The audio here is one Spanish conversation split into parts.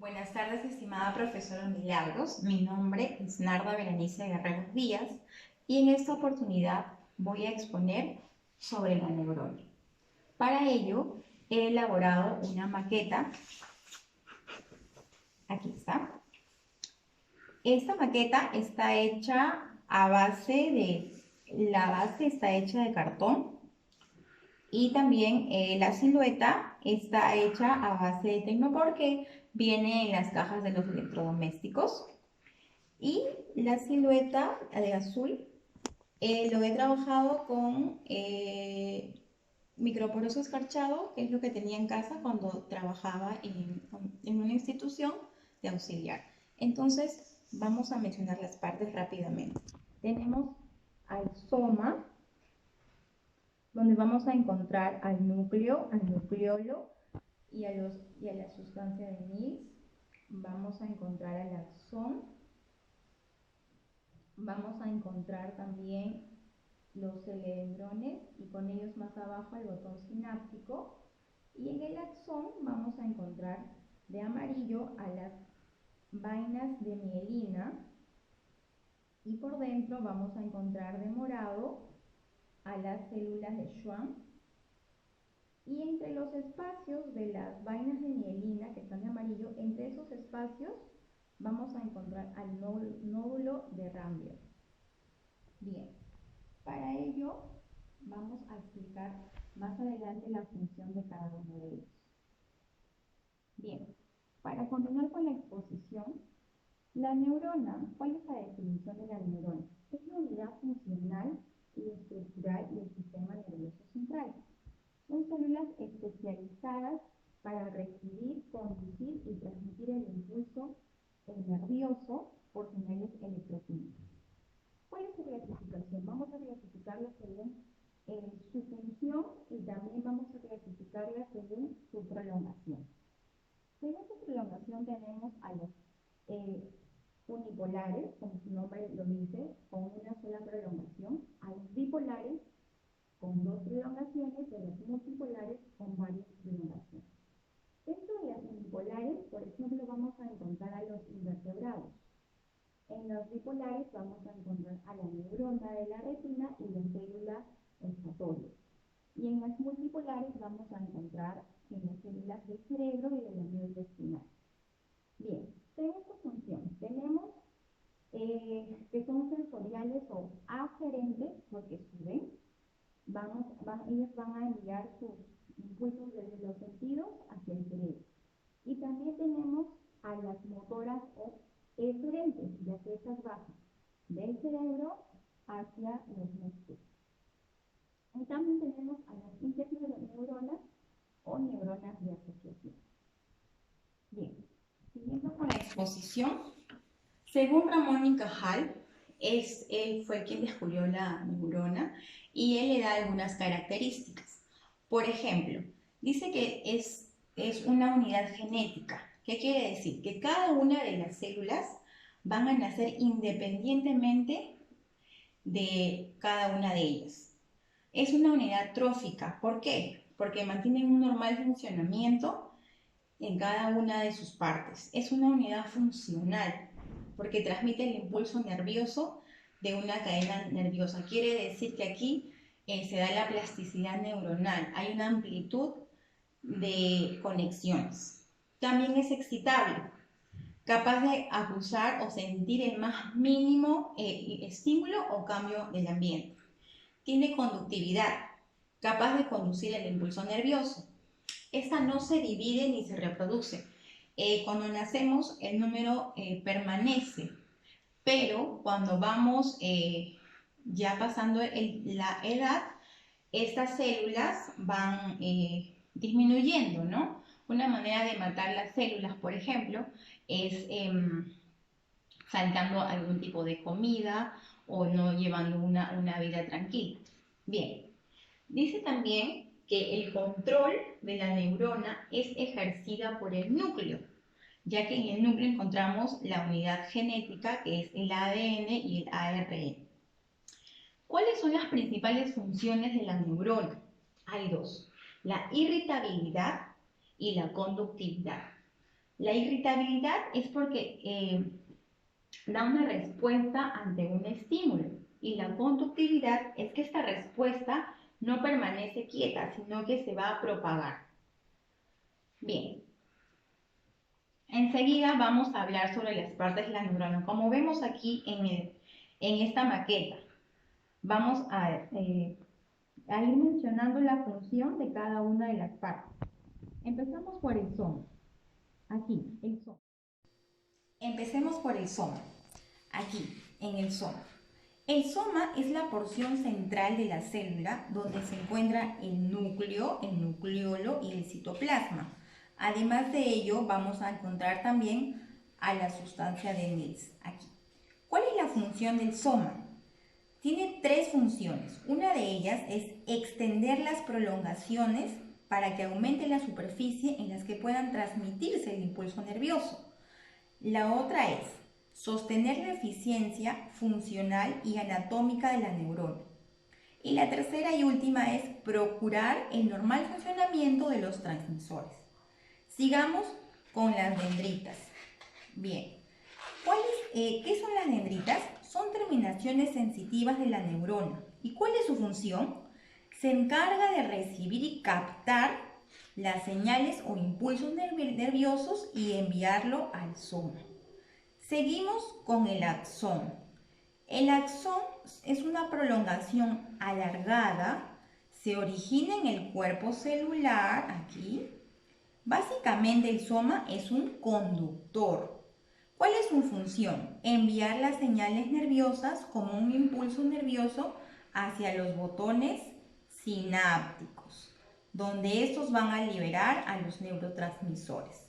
Buenas tardes, estimada profesora Milagros. Mi nombre es Narda Berenice Guerrero Díaz y en esta oportunidad voy a exponer sobre la neurona. Para ello, he elaborado una maqueta. Aquí está. Esta maqueta está hecha a base la base está hecha de cartón y también la silueta está hecha a base de tecnopor que viene en las cajas de los electrodomésticos. Y la silueta de azul lo he trabajado con microporoso escarchado, que es lo que tenía en casa cuando trabajaba en una institución de auxiliar. Entonces, vamos a mencionar las partes rápidamente. Tenemos al soma, donde vamos a encontrar al núcleo, al nucleolo y a la sustancia de Mills. Vamos a encontrar al axón. Vamos a encontrar también los celedrones y con ellos más abajo el botón sináptico. Y en el axón vamos a encontrar de amarillo a las vainas de mielina y por dentro vamos a encontrar de morado a las células de Schwann. Y entre los espacios de las vainas de mielina que están de amarillo, entre esos espacios vamos a encontrar al nódulo de Rambier. Bien, para ello vamos a explicar más adelante la función de cada uno de ellos. Bien, para continuar con la exposición, la neurona, ¿cuál es la definición de la neurona? Es la unidad funcional y estructural del sistema nervioso central. Son células especializadas para recibir, conducir y transmitir el impulso nervioso por señales electroquímicas. ¿Cuál es su clasificación? Vamos a clasificarla según su función y también vamos a clasificarla según su prolongación. Según su prolongación tenemos a los unipolares, como su nombre lo dice, con una sola prolongación, a los bipolares con dos prolongaciones y a los multipolares con varias prolongaciones. Dentro de las unipolares, por ejemplo, vamos a encontrar a los invertebrados. En los bipolares vamos a encontrar a la neurona de la retina y la célula olfatoria. Y en las multipolares vamos a encontrar en las células del cerebro y de la médula espinal. Bien, según su función, tenemos que son sensoriales o aferentes porque suben. Ellos van a enviar sus impulsos desde los sentidos hacia el cerebro. Y también tenemos a las motoras o eferentes, ya que estas bajan del cerebro hacia los músculos. Y también tenemos a las interneuronas o neuronas de asociación. Bien, siguiendo con la exposición, según Ramón y Cajal, él fue quien descubrió la neurona y él le da algunas características. Por ejemplo, dice que es una unidad genética. ¿Qué quiere decir? Que cada una de las células van a nacer independientemente de cada una de ellas. Es una unidad trófica. ¿Por qué? Porque mantienen un normal funcionamiento en cada una de sus partes. Es una unidad funcional porque transmite el impulso nervioso de una cadena nerviosa. Quiere decir que aquí se da la plasticidad neuronal. Hay una amplitud de conexiones. También es excitable, capaz de acusar o sentir el más mínimo estímulo o cambio del ambiente. Tiene conductividad, capaz de conducir el impulso nervioso. Esta no se divide ni se reproduce. Cuando nacemos el número permanece, pero cuando vamos ya pasando la edad, estas células van disminuyendo, ¿no? Una manera de matar las células, por ejemplo, es saltando algún tipo de comida o no llevando una vida tranquila. Bien, dice también que el control de la neurona es ejercida por el núcleo, ya que en el núcleo encontramos la unidad genética que es el ADN y el ARN. ¿Cuáles son las principales funciones de la neurona? Hay dos, la irritabilidad y la conductividad. La irritabilidad es porque da una respuesta ante un estímulo y la conductividad es que esta respuesta no permanece quieta, sino que se va a propagar. Bien, enseguida vamos a hablar sobre las partes de la neurona. Como vemos aquí en esta maqueta, vamos a ir mencionando la función de cada una de las partes. Empezamos por el soma. Aquí, el soma. Empecemos por el soma. Aquí, en el soma. El soma es la porción central de la célula donde se encuentra el núcleo, el nucleolo y el citoplasma. Además de ello, vamos a encontrar también a la sustancia de Mills aquí. ¿Cuál es la función del soma? Tiene tres funciones. Una de ellas es extender las prolongaciones para que aumente la superficie en las que puedan transmitirse el impulso nervioso. La otra es sostener la eficiencia funcional y anatómica de la neurona. Y la tercera y última es procurar el normal funcionamiento de los transmisores. Sigamos con las dendritas. Bien, ¿qué son las dendritas? Son terminaciones sensitivas de la neurona. ¿Y cuál es su función? Se encarga de recibir y captar las señales o impulsos nerviosos y enviarlo al soma. Seguimos con el axón. El axón es una prolongación alargada, se origina en el cuerpo celular, aquí. Básicamente el soma es un conductor. ¿Cuál es su función? Enviar las señales nerviosas como un impulso nervioso hacia los botones sinápticos, donde estos van a liberar a los neurotransmisores.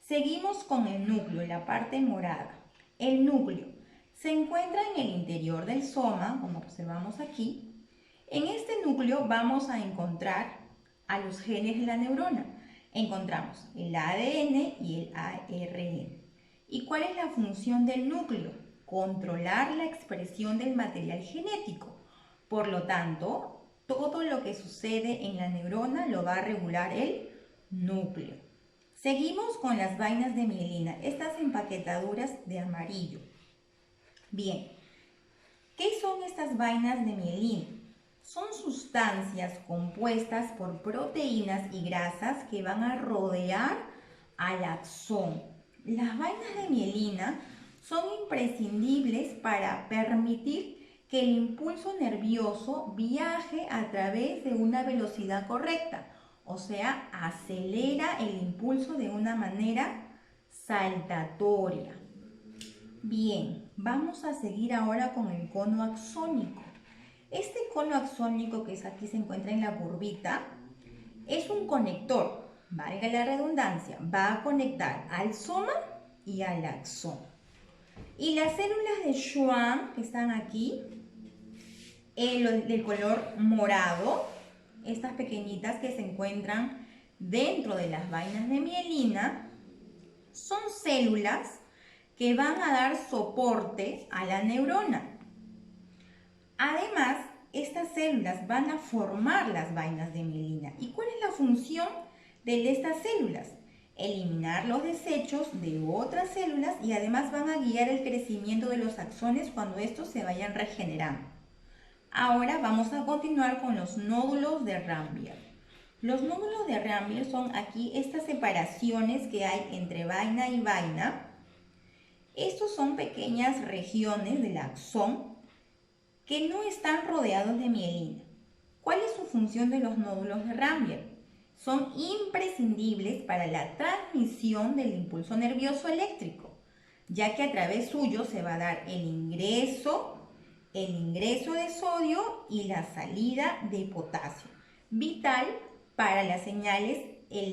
Seguimos con el núcleo, la parte morada. El núcleo se encuentra en el interior del soma, como observamos aquí. En este núcleo vamos a encontrar a los genes de la neurona. Encontramos el ADN y el ARN. ¿Y cuál es la función del núcleo? Controlar la expresión del material genético. Por lo tanto, todo lo que sucede en la neurona lo va a regular el núcleo. Seguimos con las vainas de mielina, estas empaquetaduras de amarillo. Bien, ¿qué son estas vainas de mielina? Son sustancias compuestas por proteínas y grasas que van a rodear al axón. Las vainas de mielina son imprescindibles para permitir que el impulso nervioso viaje a través de una velocidad correcta. O sea, acelera el impulso de una manera saltatoria. Bien, vamos a seguir ahora con el cono axónico. Este cono axónico que aquí se encuentra en la curvita es un conector, valga la redundancia, va a conectar al soma y al axón. Y las células de Schwann que están aquí, del color morado, estas pequeñitas que se encuentran dentro de las vainas de mielina, son células que van a dar soporte a la neurona. Además, estas células van a formar las vainas de mielina. ¿Y cuál es la función de estas células? Eliminar los desechos de otras células y además van a guiar el crecimiento de los axones cuando estos se vayan regenerando. Ahora vamos a continuar con los nódulos de Rambier. Los nódulos de Rambier son aquí estas separaciones que hay entre vaina y vaina. Estos son pequeñas regiones del axón que no están rodeados de mielina. ¿Cuál es su función de los nódulos de Rambier? Son imprescindibles para la transmisión del impulso nervioso eléctrico, ya que a través suyo se va a dar el ingreso de sodio y la salida de potasio, vital para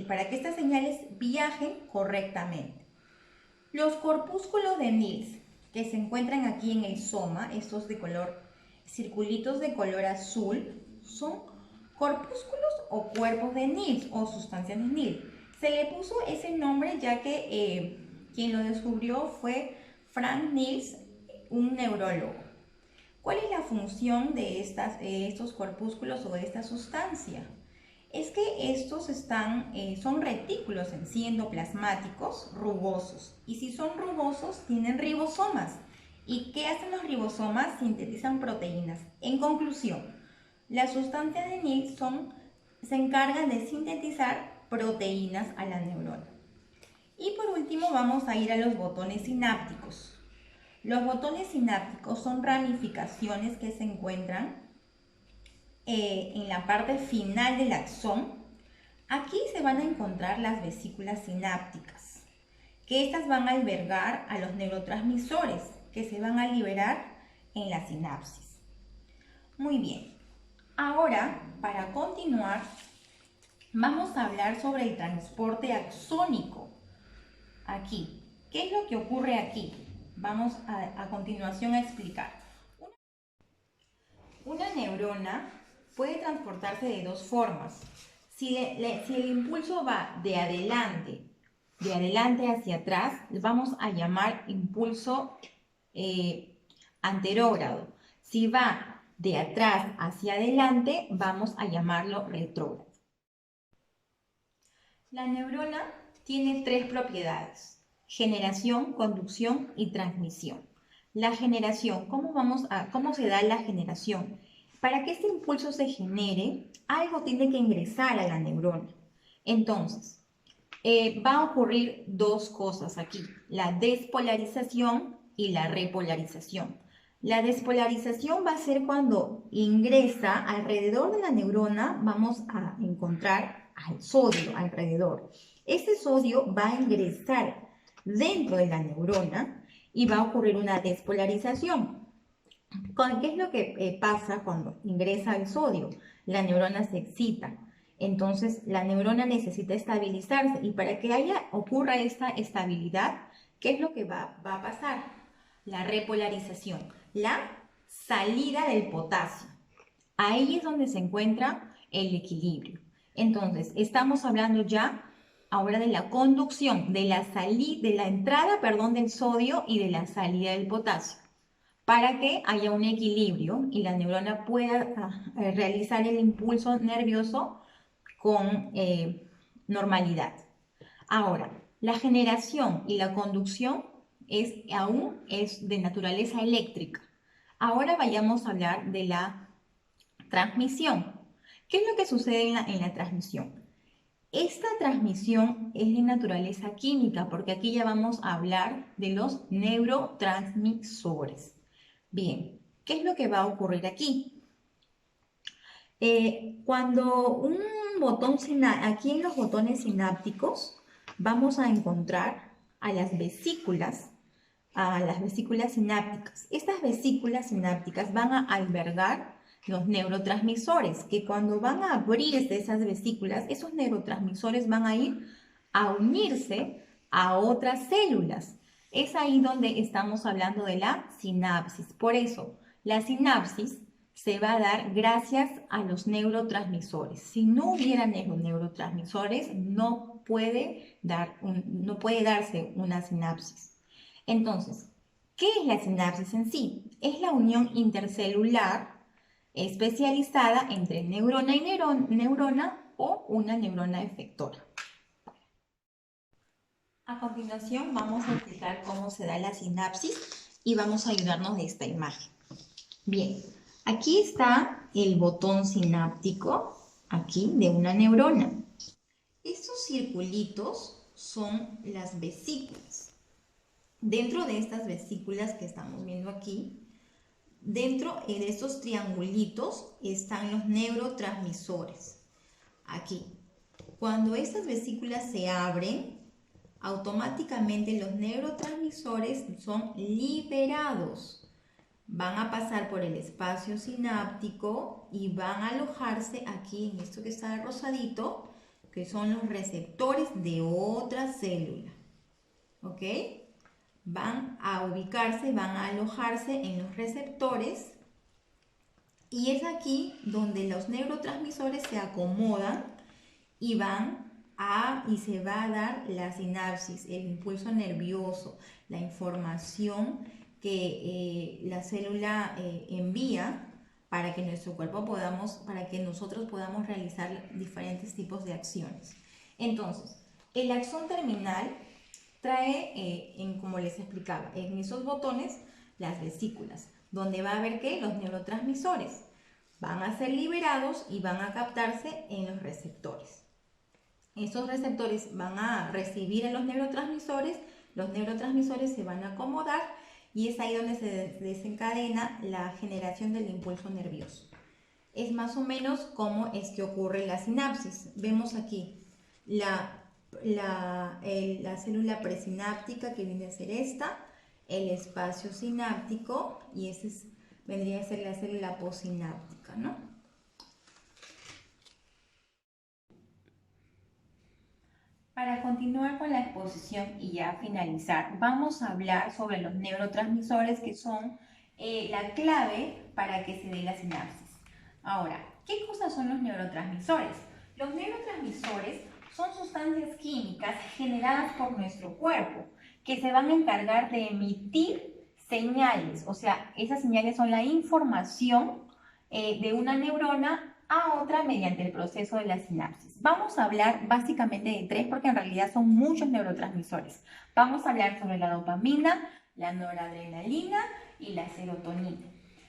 para que estas señales viajen correctamente. Los corpúsculos de Mills, que se encuentran aquí en el soma, estos circulitos de color azul, son corpúsculos o cuerpos de Mills o sustancias de Mills. Se le puso ese nombre ya que quien lo descubrió fue Frank Mills, un neurólogo. ¿Cuál es la función de estos corpúsculos o de esta sustancia? es que estos son retículos en sí endoplasmáticos rugosos. Y si son rugosos, tienen ribosomas. ¿Y qué hacen los ribosomas? Sintetizan proteínas. En conclusión, las sustancias de NIL se encargan de sintetizar proteínas a la neurona. Y por último vamos a ir a los botones sinápticos. Los botones sinápticos son ramificaciones que se encuentran en la parte final del axón. Aquí se van a encontrar las vesículas sinápticas, que estas van a albergar a los neurotransmisores que se van a liberar en la sinapsis. Muy bien, ahora para continuar vamos a hablar sobre el transporte axónico. Aquí, ¿qué es lo que ocurre aquí? Vamos a continuación a explicar. Una neurona puede transportarse de dos formas. Si el impulso va de adelante hacia atrás, vamos a llamar impulso anterógrado. Si va de atrás hacia adelante, vamos a llamarlo retrógrado. La neurona tiene tres propiedades: generación, conducción y transmisión. La generación, ¿cómo se da la generación? Para que este impulso se genere, algo tiene que ingresar a la neurona. Entonces, va a ocurrir dos cosas aquí: la despolarización y la repolarización. La despolarización va a ser cuando ingresa alrededor de la neurona, vamos a encontrar al sodio alrededor. Este sodio va a ingresar dentro de la neurona y va a ocurrir una despolarización. ¿Qué es lo que pasa cuando ingresa el sodio? La neurona se excita. Entonces, la neurona necesita estabilizarse y para que ocurra esta estabilidad, ¿qué es lo que va a pasar? La repolarización, la salida del potasio. Ahí es donde se encuentra el equilibrio. Entonces, estamos hablando ya ahora de la conducción, de la entrada, del sodio y de la salida del potasio, para que haya un equilibrio y la neurona pueda realizar el impulso nervioso con normalidad. Ahora, la generación y la conducción aún es de naturaleza eléctrica. Ahora vayamos a hablar de la transmisión. ¿Qué es lo que sucede en la transmisión? Esta transmisión es de naturaleza química, porque aquí ya vamos a hablar de los neurotransmisores. Bien, ¿qué es lo que va a ocurrir aquí? Cuando un botón aquí en los botones sinápticos vamos a encontrar a las vesículas sinápticas. Estas vesículas sinápticas van a albergar los neurotransmisores, que cuando van a abrirse esas vesículas, esos neurotransmisores van a ir a unirse a otras células. Es ahí donde estamos hablando de la sinapsis. Por eso, la sinapsis se va a dar gracias a los neurotransmisores. Si no hubiera neurotransmisores, no puede darse una sinapsis. Entonces, ¿qué es la sinapsis en sí? Es la unión intercelular especializada entre neurona y neurona o una neurona efectora. A continuación vamos a explicar cómo se da la sinapsis y vamos a ayudarnos de esta imagen. Bien, aquí está el botón sináptico, aquí, de una neurona. Estos circulitos son las vesículas. Dentro de estas vesículas que estamos viendo aquí, dentro de estos triangulitos están los neurotransmisores. Aquí, cuando estas vesículas se abren, automáticamente los neurotransmisores son liberados. Van a pasar por el espacio sináptico y van a alojarse aquí en esto que está rosadito, que son los receptores de otra célula. ¿Ok? Van a ubicarse, van a alojarse en los receptores y es aquí donde los neurotransmisores se acomodan y se va a dar la sinapsis, el impulso nervioso, la información que la célula envía para que para que nosotros podamos realizar diferentes tipos de acciones. Entonces, el axón terminal trae, como les explicaba, en esos botones las vesículas, donde va a haber que los neurotransmisores van a ser liberados y van a captarse en los receptores. Esos receptores van a recibir a los neurotransmisores se van a acomodar y es ahí donde se desencadena la generación del impulso nervioso. Es más o menos como es que ocurre la sinapsis. Vemos aquí la célula presináptica, que viene a ser esta, el espacio sináptico, y vendría a ser la célula postsináptica, ¿no? Para continuar con la exposición y ya finalizar, vamos a hablar sobre los neurotransmisores, que son la clave para que se dé la sinapsis. Ahora, ¿qué cosas son los neurotransmisores? Los neurotransmisores son sustancias químicas generadas por nuestro cuerpo que se van a encargar de emitir señales, o sea, esas señales son la información de una neurona a otra mediante el proceso de la sinapsis. Vamos a hablar básicamente de 3 porque en realidad son muchos neurotransmisores. Vamos a hablar sobre la dopamina, la noradrenalina y la serotonina.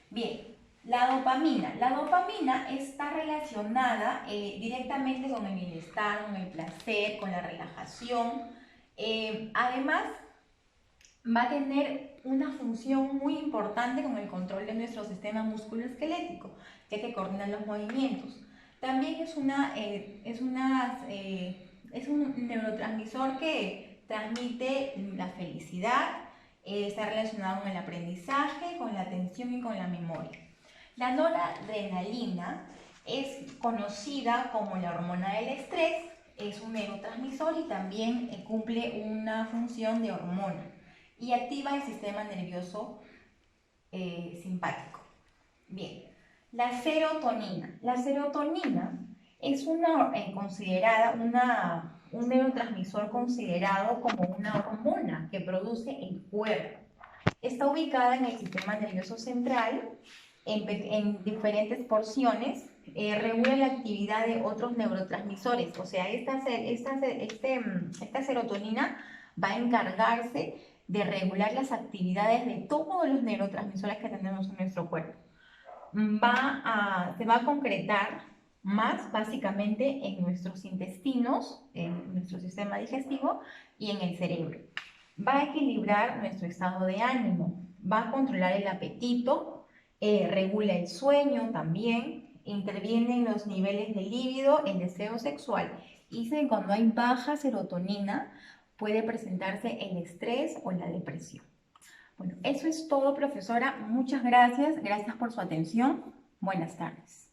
Bien, la dopamina está relacionada directamente con el bienestar, con el placer, con la relajación. Además, va a tener una función muy importante con el control de nuestro sistema musculoesquelético, ya que coordina los movimientos. También es un neurotransmisor que transmite la felicidad, está relacionado con el aprendizaje, con la atención y con la memoria. La noradrenalina es conocida como la hormona del estrés, es un neurotransmisor y también cumple una función de hormona y activa el sistema nervioso simpático. Bien, la serotonina. La serotonina es un neurotransmisor considerado como una hormona que produce el cuerpo. Está ubicada en el sistema nervioso central en diferentes porciones, regula la actividad de otros neurotransmisores. O sea, esta serotonina va a encargarse de regular las actividades de todos los neurotransmisores que tenemos en nuestro cuerpo. Se va a concretar más básicamente en nuestros intestinos, en nuestro sistema digestivo y en el cerebro. Va a equilibrar nuestro estado de ánimo, va a controlar el apetito, regula el sueño también, interviene en los niveles de líbido, el deseo sexual. Y cuando hay baja serotonina, puede presentarse el estrés o la depresión. Bueno, eso es todo, profesora. Muchas gracias. Gracias por su atención. Buenas tardes.